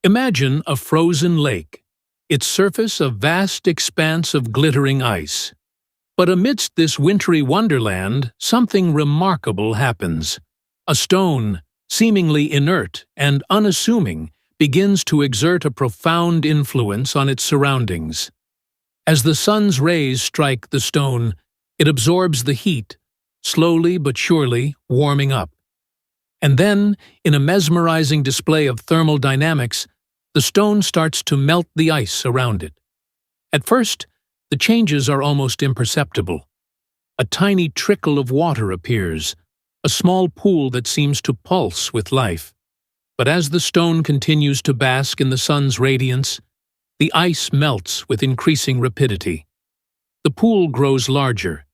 Imagine a frozen lake, its surface a vast expanse of glittering ice. But amidst this wintry wonderland, something remarkable happens. A stone, seemingly inert and unassuming, begins to exert a profound influence on its surroundings. As the sun's rays strike the stone, it absorbs the heat, slowly but surely warming up. And then, in a mesmerizing display of thermal dynamics, the stone starts to melt the ice around it. At first, the changes are almost imperceptible. A tiny trickle of water appears, a small pool that seems to pulse with life. But as the stone continues to bask in the sun's radiance, the ice melts with increasing rapidity. The pool grows larger,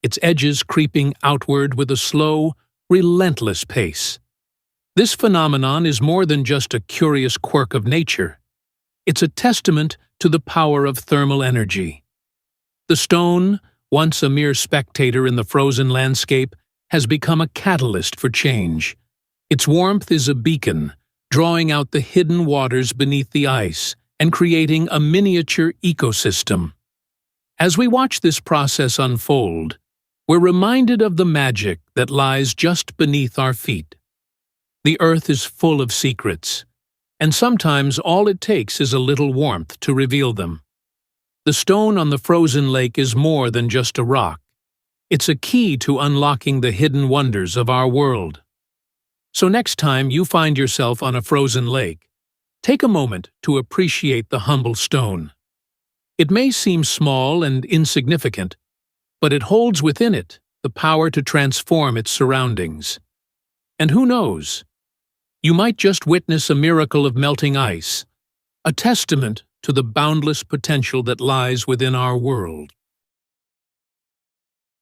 its edges creeping outward with a slow, relentless pace. This phenomenon is more than just a curious quirk of nature. It's a testament to the power of thermal energy. The stone, once a mere spectator in the frozen landscape, has become a catalyst for change. Its warmth is a beacon, drawing out the hidden waters beneath the ice and creating a miniature ecosystem. As we watch this process unfold, we're reminded of the magic that lies just beneath our feet. The earth is full of secrets, and sometimes all it takes is a little warmth to reveal them. The stone on the frozen lake is more than just a rock. It's a key to unlocking the hidden wonders of our world. So next time you find yourself on a frozen lake, take a moment to appreciate the humble stone. It may seem small and insignificant, but it holds within it the power to transform its surroundings. And who knows? You might just witness a miracle of melting ice, a testament to the boundless potential that lies within our world.